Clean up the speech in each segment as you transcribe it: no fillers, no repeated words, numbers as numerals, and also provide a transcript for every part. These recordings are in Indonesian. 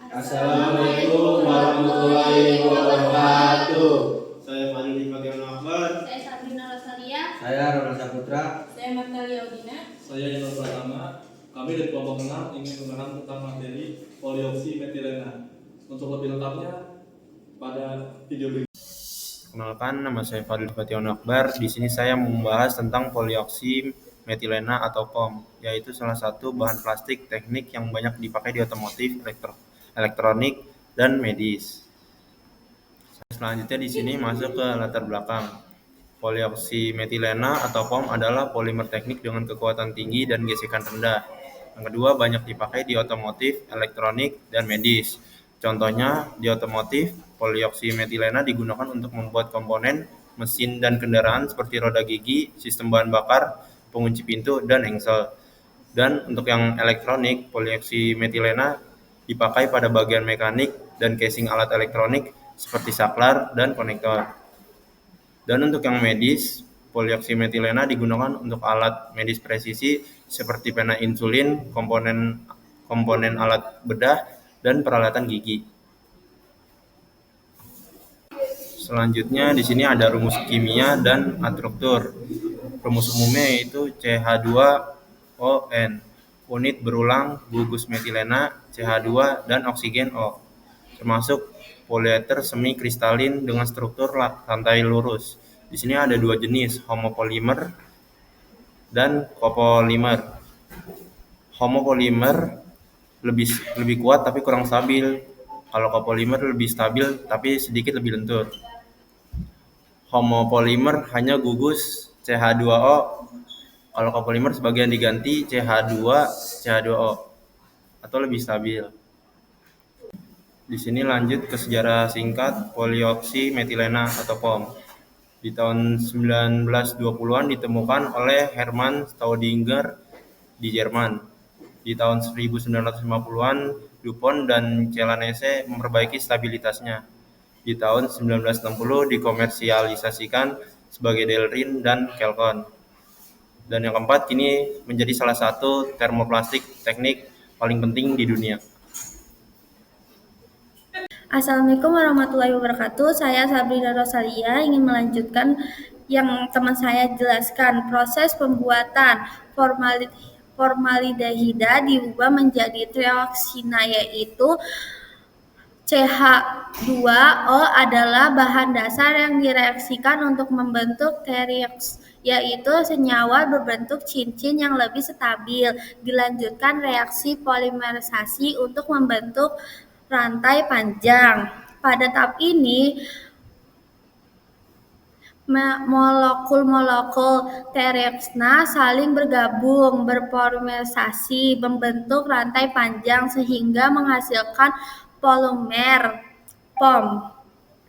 Assalamualaikum warahmatullahi wabarakatuh. Saya Fadil Fatimah Akbar. Saya Sabrina Rosalia. Saya Ronald Saputra. Saya Martalia Udina. Saya Indra Pratama. Kami dari kelompok 6 ingin mengenal tentang materi polioksimetilena. Untuk lebih lengkapnya pada video berikut. Kenalkan, nama saya Fadil Fatimah Akbar. Di sini saya membahas tentang polioksimetilena atau POM, yaitu salah satu bahan plastik teknik yang banyak dipakai di otomotif, elektronik, dan medis. Selanjutnya di sini masuk ke latar belakang. Polioksimetilena atau POM adalah polimer teknik dengan kekuatan tinggi dan gesekan rendah. Yang kedua, banyak dipakai di otomotif, elektronik, dan medis. Contohnya, di otomotif, polioksimetilena digunakan untuk membuat komponen mesin dan kendaraan seperti roda gigi, sistem bahan bakar, pengunci pintu, dan engsel. Dan untuk yang elektronik, polioksimetilena dipakai pada bagian mekanik dan casing alat elektronik seperti saklar dan konektor. Dan untuk yang medis, polioksimetilena digunakan untuk alat medis presisi seperti pena insulin, komponen alat bedah, dan peralatan gigi. Selanjutnya di sini ada rumus kimia dan struktur. Rumus umumnya yaitu CH2ON, unit berulang gugus metilena CH2 dan oksigen O, termasuk polieter semi kristalin dengan struktur lantai lurus. Di sini ada dua jenis, homopolimer dan copolimer. Homopolimer lebih kuat tapi kurang stabil. Kalau copolimer lebih stabil tapi sedikit lebih lentur. Homopolimer hanya gugus CH2O. Kalau copolimer sebagian diganti CH2O atau lebih stabil. Di sini lanjut ke sejarah singkat polioksimetilena atau POM. Di tahun 1920-an ditemukan oleh Hermann Staudinger di Jerman. Di tahun 1950-an DuPont dan Celanese memperbaiki stabilitasnya. Di tahun 1960 dikomersialisasikan sebagai Delrin dan Kelkon. Dan yang keempat, kini menjadi salah satu termoplastik teknik paling penting di dunia. Assalamualaikum warahmatullahi wabarakatuh. Saya Sabrina Rosalia ingin melanjutkan yang teman saya jelaskan. Proses pembuatan formaldehida diubah menjadi trioksina, yaitu CH2O adalah bahan dasar yang direaksikan untuk membentuk terioks, yaitu senyawa berbentuk cincin yang lebih stabil. Dilanjutkan reaksi polimerisasi untuk membentuk rantai panjang. Pada tahap ini, molekul-molekul terioksina saling bergabung, berpolimerisasi, membentuk rantai panjang sehingga menghasilkan polimer POM.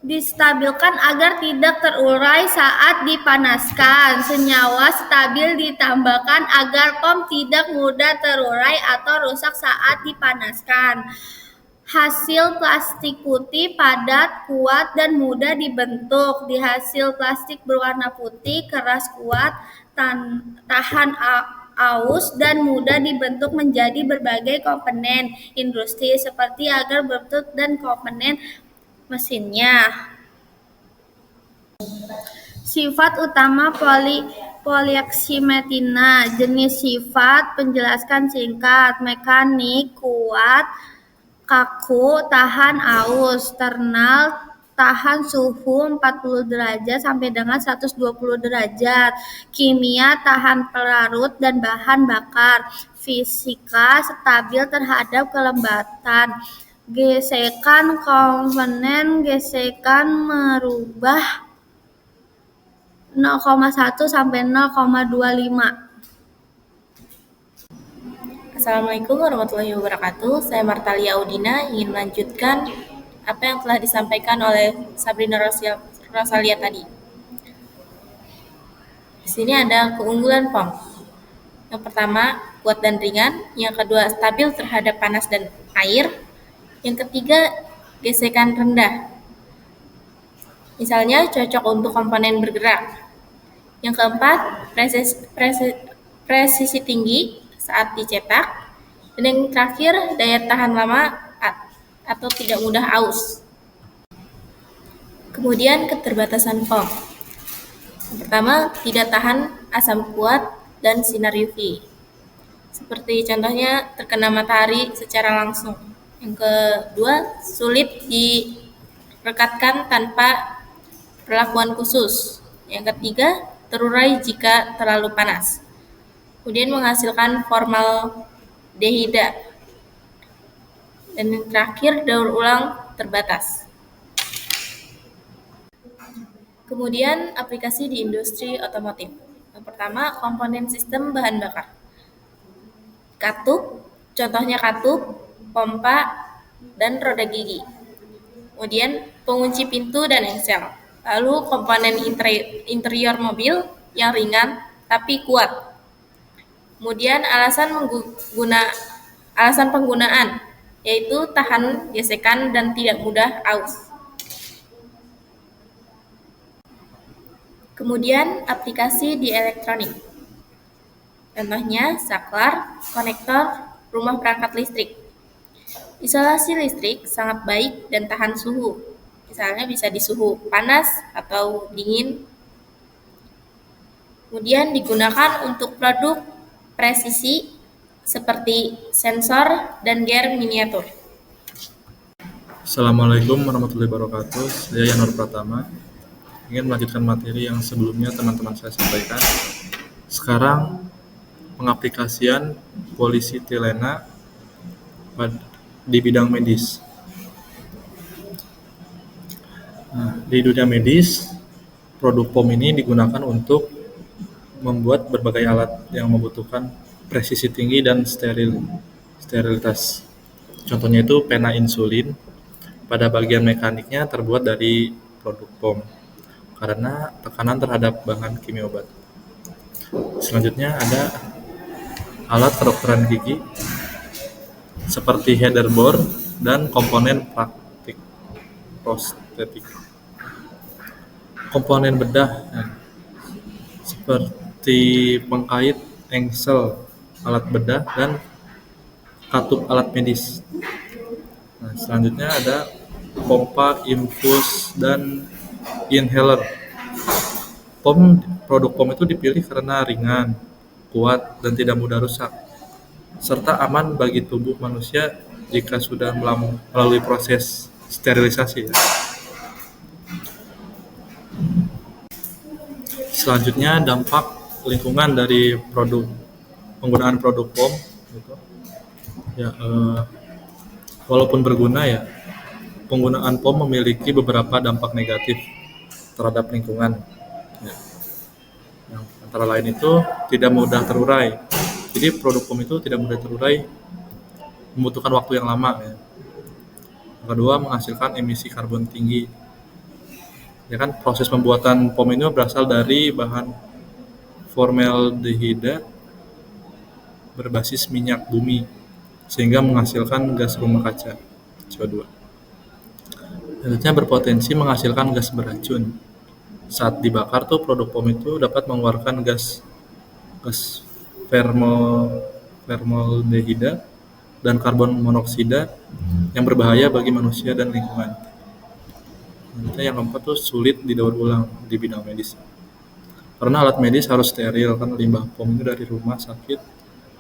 Distabilkan agar tidak terurai saat dipanaskan. Senyawa stabil ditambahkan agar POM tidak mudah terurai atau rusak saat dipanaskan. Hasil plastik putih padat, kuat, dan mudah dibentuk. Di hasil plastik berwarna putih, keras, kuat, tahan aus, dan mudah dibentuk menjadi berbagai komponen industri seperti agar berbentuk dan komponen mesinnya. Sifat utama polioksimetilena. Jenis sifat, penjelasan singkat, mekanik, kuat, kaku, tahan aus, thermal, tahan suhu 40 derajat sampai dengan 120 derajat. Kimia, tahan pelarut dan bahan bakar. Fisika, stabil terhadap kelembatan. Gesekan komponen, gesekan merubah 0,1 sampai 0,25. Assalamualaikum warahmatullahi wabarakatuh. Saya Martalia Udina ingin melanjutkan apa yang telah disampaikan oleh Sabrina Rosalia tadi. Di sini ada keunggulan POM. Yang pertama, kuat dan ringan. Yang kedua, stabil terhadap panas dan air. Yang ketiga, gesekan rendah. Misalnya cocok untuk komponen bergerak. Yang keempat, presisi tinggi saat dicetak. Dan yang terakhir, daya tahan lama atau tidak mudah aus. Kemudian keterbatasan POM. Yang pertama, tidak tahan asam kuat dan sinar UV. Seperti contohnya terkena matahari secara langsung. Yang kedua, sulit direkatkan tanpa perlakuan khusus. Yang ketiga, terurai jika terlalu panas. Kemudian menghasilkan formaldehida. Dan yang terakhir, daur ulang terbatas. Kemudian aplikasi di industri otomotif. Yang pertama, komponen sistem bahan bakar. Katup, contohnya katup, pompa, dan roda gigi. Kemudian pengunci pintu dan engsel. Lalu komponen interior mobil yang ringan tapi kuat. Kemudian alasan penggunaan yaitu tahan gesekan dan tidak mudah aus. Kemudian aplikasi di elektronik. Contohnya saklar, konektor, rumah perangkat listrik. Isolasi listrik sangat baik dan tahan suhu. Misalnya bisa di suhu panas atau dingin. Kemudian digunakan untuk produk presisi seperti sensor dan gear miniatur. Assalamualaikum warahmatullahi wabarakatuh. Saya Yanur Pratama. Ingin melanjutkan materi yang sebelumnya teman-teman saya sampaikan. Sekarang pengaplikasian polisitilena di bidang medis. Nah, di dunia medis, produk POM ini digunakan untuk membuat berbagai alat yang membutuhkan presisi tinggi dan sterilitas. Contohnya itu pena insulin. Pada bagian mekaniknya terbuat dari produk POM karena tekanan terhadap bahan kimia obat. Selanjutnya ada alat kedokteran gigi seperti header bor dan komponen prostetik. Komponen bedah seperti pengkait, engsel, alat bedah, dan katup alat medis. Nah, selanjutnya ada pompa, infus, dan inhaler. Produk POM itu dipilih karena ringan, kuat, dan tidak mudah rusak, serta aman bagi tubuh manusia jika sudah melalui proses sterilisasi. Selanjutnya dampak lingkungan dari penggunaan produk POM. Walaupun berguna penggunaan POM memiliki beberapa dampak negatif terhadap lingkungan. Yang antara lain itu tidak mudah terurai. Jadi produk POM itu tidak mudah terurai, membutuhkan waktu yang lama. Yang kedua, menghasilkan emisi karbon tinggi. Proses pembuatan POM ini berasal dari bahan formaldehida berbasis minyak bumi, sehingga menghasilkan gas rumah kaca CO2. Selanjutnya berpotensi menghasilkan gas beracun. Saat dibakar produk POM itu dapat mengeluarkan gas formaldehida dan karbon monoksida yang berbahaya bagi manusia dan lingkungan. Selanjutnya yang keempat sulit didaur ulang di bidang medis. Karena alat medis harus steril, limbah POM itu dari rumah sakit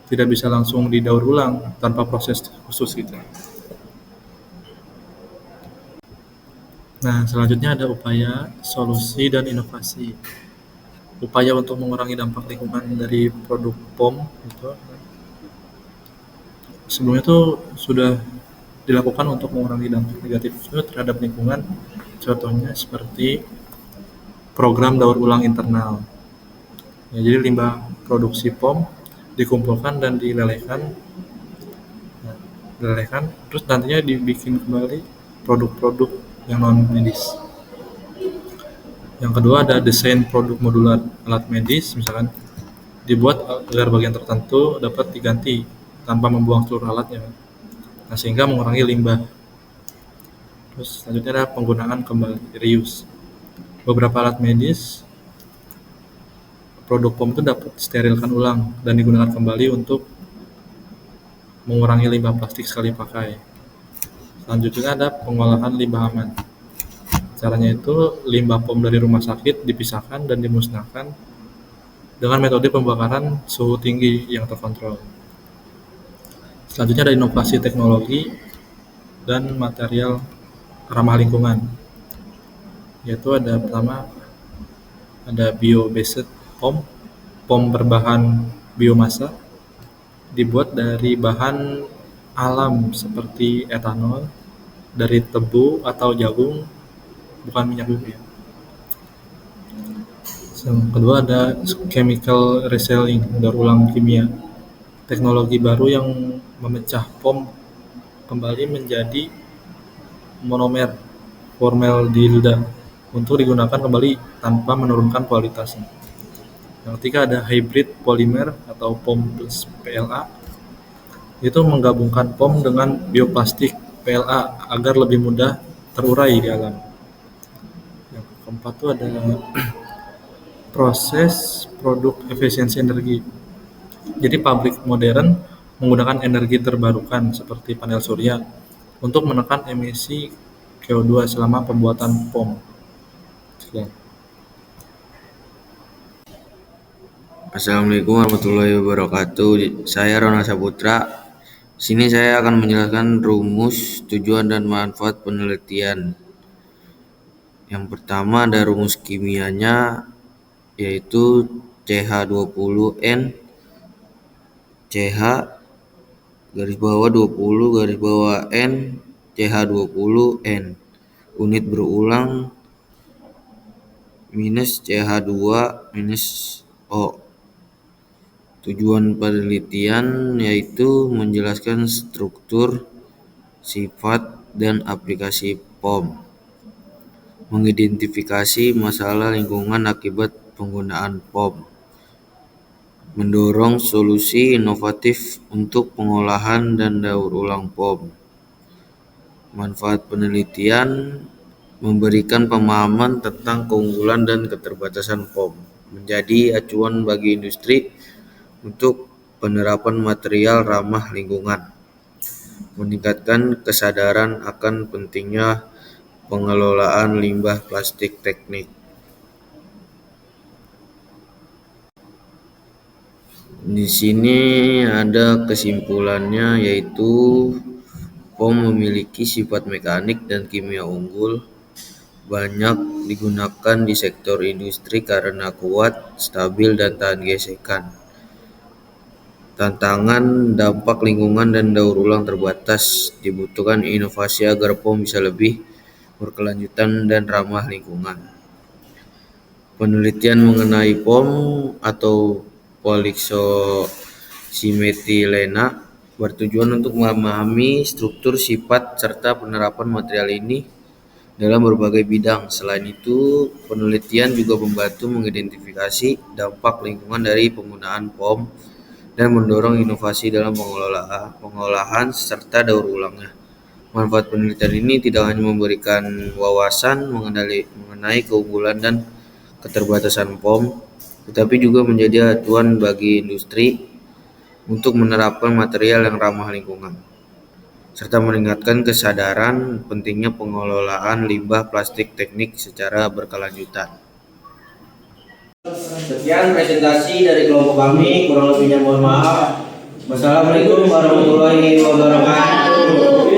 tidak bisa langsung didaur ulang tanpa proses khusus gitu. Nah, selanjutnya ada upaya, solusi, dan inovasi. Upaya untuk mengurangi dampak lingkungan dari produk POM itu sebelumnya sudah dilakukan untuk mengurangi dampak negatif terhadap lingkungan. Contohnya seperti program daur ulang internal. Jadi limbah produksi POM dikumpulkan dan dilelehkan, terus nantinya dibikin kembali produk-produk yang non medis. Yang kedua ada desain produk modular alat medis, misalkan dibuat agar bagian tertentu dapat diganti tanpa membuang seluruh alatnya, sehingga mengurangi limbah. Terus selanjutnya ada penggunaan kembali, reuse. Beberapa alat medis produk POM itu dapat disterilkan ulang dan digunakan kembali untuk mengurangi limbah plastik sekali pakai. Selanjutnya ada pengolahan limbah aman. Caranya itu limbah POM dari rumah sakit dipisahkan dan dimusnahkan dengan metode pembakaran suhu tinggi yang terkontrol. Selanjutnya ada inovasi teknologi dan material ramah lingkungan, yaitu ada pertama ada bio-based POM, POM berbahan biomasa, dibuat dari bahan alam seperti etanol, dari tebu atau jagung, bukan minyak bumi. Yang kedua ada chemical recycling, daur ulang kimia, teknologi baru yang memecah POM kembali menjadi monomer formaldehyde untuk digunakan kembali tanpa menurunkan kualitasnya. Yang ketiga ada hybrid polymer atau POM plus PLA, itu menggabungkan POM dengan bioplastik PLA agar lebih mudah terurai di alam. Yang keempat itu ada proses produk efisiensi energi. Jadi pabrik modern menggunakan energi terbarukan seperti panel surya untuk menekan emisi CO2 selama pembuatan POM. Sekian. Assalamualaikum warahmatullahi wabarakatuh. Saya Rona Saputra. Sini saya akan menjelaskan rumus, tujuan, dan manfaat penelitian. Yang pertama ada rumus kimianya, yaitu CH20N CH garis bawah 20 garis bawah N CH20N unit berulang minus CH2 minus O. Tujuan penelitian yaitu menjelaskan struktur, sifat, dan aplikasi POM, mengidentifikasi masalah lingkungan akibat penggunaan POM, mendorong solusi inovatif untuk pengolahan dan daur ulang POM. Manfaat penelitian memberikan pemahaman tentang keunggulan dan keterbatasan POM, menjadi acuan bagi industri untuk penerapan material ramah lingkungan, meningkatkan kesadaran akan pentingnya pengelolaan limbah plastik teknik. Di sini ada kesimpulannya, yaitu POM memiliki sifat mekanik dan kimia unggul, banyak digunakan di sektor industri karena kuat, stabil, dan tahan gesekan. Tantangan, dampak lingkungan, dan daur ulang terbatas. Dibutuhkan inovasi agar POM bisa lebih berkelanjutan dan ramah lingkungan. Penelitian mengenai POM atau polioksimetilena bertujuan untuk memahami struktur, sifat, serta penerapan material ini dalam berbagai bidang. Selain itu, penelitian juga membantu mengidentifikasi dampak lingkungan dari penggunaan POM dan mendorong inovasi dalam pengolahan serta daur ulangnya. Manfaat penelitian ini tidak hanya memberikan wawasan mengenai keunggulan dan keterbatasan POM, tetapi juga menjadi acuan bagi industri untuk menerapkan material yang ramah lingkungan, serta meningkatkan kesadaran pentingnya pengelolaan limbah plastik teknik secara berkelanjutan. Sekian presentasi dari kelompok kami, kurang lebihnya mohon maaf. Wassalamualaikum warahmatullahi wabarakatuh.